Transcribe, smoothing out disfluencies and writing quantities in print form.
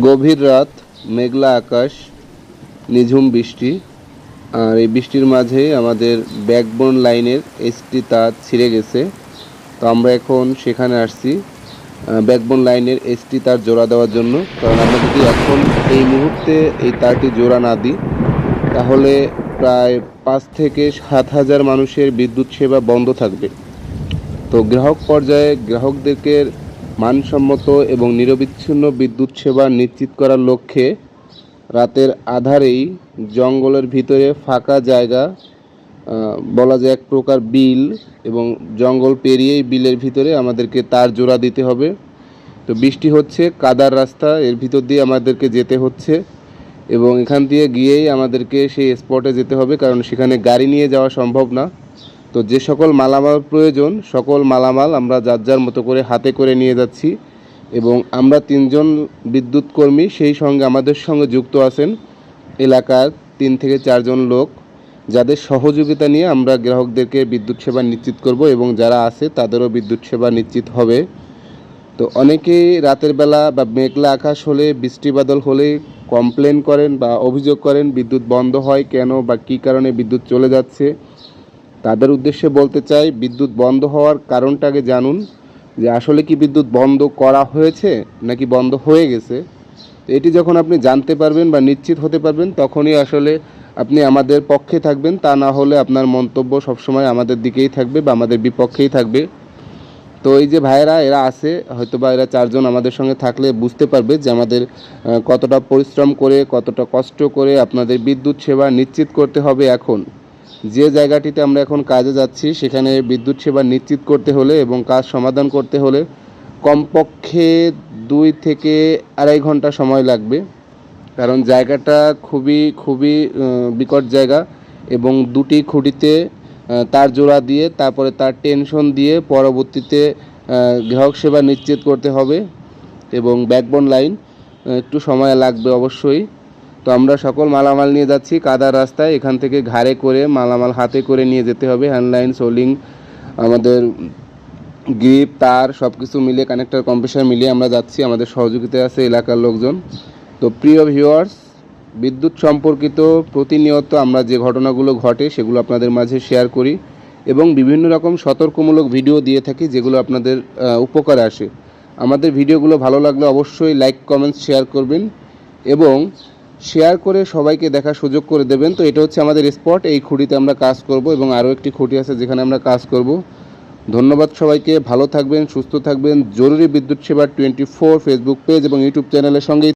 গভীর রাত, মেঘলা আকাশ, নিঝুম বৃষ্টি। আর এই বৃষ্টির মাঝে আমাদের ব্যাকবোন লাইনের এসটি তার ছিঁড়ে গেছে। তো আমরা এখন সেখানে আসছি ব্যাকবোন লাইনের এসটি তার জোড়া দেওয়ার জন্য। কারণ আমরা যদি এখন এই মুহূর্তে এই তারটি জোড়া না দিই তাহলে প্রায় 5 থেকে 7 হাজার মানুষের বিদ্যুৎ সেবা বন্ধ থাকবে। তো গ্রাহক পর্যায়ে গ্রাহকদেরকে মানসম্মত এবং নিরবিচ্ছিন্ন বিদ্যুৎ সেবা নিশ্চিত করার লক্ষ্যে রাতের আঁধারেই জঙ্গলের ভিতরে ফাঁকা জায়গা, বলা যায় এক প্রকার বিল, এবং জঙ্গল পেরিয়েই বিলের ভিতরে আমাদেরকে তার জোড়া দিতে হবে। তো বৃষ্টি হচ্ছে, কাদার রাস্তা, এর ভিতর দিয়ে আমাদেরকে যেতে হচ্ছে এবং এখান দিয়ে গিয়েই আমাদেরকে সেই স্পটে যেতে হবে, কারণ সেখানে গাড়ি নিয়ে যাওয়া সম্ভব না। তো যে সকল মালামাল প্রয়োজন সকল মালামাল আমরা যার যার মতো করে হাতে করে নিয়ে যাচ্ছি এবং আমরা 3জন বিদ্যুৎ কর্মী সেই সঙ্গে আমাদের সঙ্গে যুক্ত আছেন এলাকার 3 থেকে 4জন লোক, যাদের সহযোগিতা নিয়ে আমরা গ্রাহকদেরকে বিদ্যুৎ সেবা নিশ্চিত করব এবং যারা আছে তাদেরও বিদ্যুৎ সেবা নিশ্চিত হবে। তো অনেকেই রাতের বেলা বা মেঘলা আকাশ হলে, বৃষ্টি বাদল হলে কমপ্লেন করেন বা অভিযোগ করেন বিদ্যুৎ বন্ধ হয় কেন বা কী কারণে বিদ্যুৎ চলে যাচ্ছে। তাদের উদ্দেশ্যে বলতে চাই, বিদ্যুৎ বন্ধ হওয়ার কারণটা আগে জানুন, যে আসলে কি বিদ্যুৎ বন্ধ করা হয়েছে নাকি বন্ধ হয়ে গেছে। এটি যখন আপনি জানতে পারবেন বা নিশ্চিত হতে পারবেন তখনই আসলে আপনি আমাদের পক্ষে থাকবেন। তা না হলে আপনার মন্তব্য সবসময় আমাদের দিকেই থাকবে বা আমাদের বিপক্ষেই থাকবে। তো এই যে ভাইয়েরা এরা আছে, হয়তো বা এরা 4জন আমাদের সঙ্গে থাকলে বুঝতে পারবে যে আমাদের কতটা পরিশ্রম করে, কতটা কষ্ট করে আপনাদের বিদ্যুৎ সেবা নিশ্চিত করতে হবে। এখন যে জায়গাটিতে আমরা এখন কাজে যাচ্ছি সেখানে বিদ্যুৎ সেবা নিশ্চিত করতে হলে এবং কাজ সমাধান করতে হলে কমপক্ষে 2 থেকে 2.5 ঘন্টা সময় লাগবে। কারণ জায়গাটা খুবই বিকট জায়গা এবং 2টি খুঁটিতে তার জোড়া দিয়ে তারপরে তার টেনশন দিয়ে পরবর্তীতে গ্রাহক সেবা নিশ্চিত করতে হবে এবং ব্যাকবোন লাইন একটু সময় লাগবে অবশ্যই। তো আমরা সকল মালামাল নিয়ে যাচ্ছি কাদার রাস্তায়, এখান থেকে ঘাড়ে করে মালামাল হাতে করে নিয়ে যেতে হবে। হ্যান্ডলাইন, সোলিং, আমাদের গ্রিপ, তার সব কিছু মিলিয়ে, কানেক্টর, কম্প্রেসার মিলিয়ে আমরা যাচ্ছি। আমাদের সহযোগিতায় আছে এলাকার লোকজন। তো প্রিয় ভিউয়ার্স, বিদ্যুৎ সম্পর্কিত প্রতিনিয়ত আমরা যে ঘটনাগুলো ঘটে সেগুলো আপনাদের মাঝে শেয়ার করি এবং বিভিন্ন রকম সতর্কমূলক ভিডিও দিয়ে থাকি যেগুলো আপনাদের উপকারে আসে। আমাদের ভিডিওগুলো ভালো লাগলে অবশ্যই লাইক, কমেন্টস, শেয়ার করবেন এবং শেয়ার করে সবাইকে দেখার সুযোগ করে দেবেন। তো এটা হচ্ছে আমাদের স্পট, এই খুঁটিতে আমরা কাজ করব এবং আরও একটি খুঁটি আছে যেখানে আমরা কাজ করব। ধন্যবাদ সবাইকে, ভালো থাকবেন, সুস্থ থাকবেন। জরুরি বিদ্যুৎ সেবা 24 ফেসবুক পেজ এবং ইউটিউব চ্যানেলের সঙ্গেই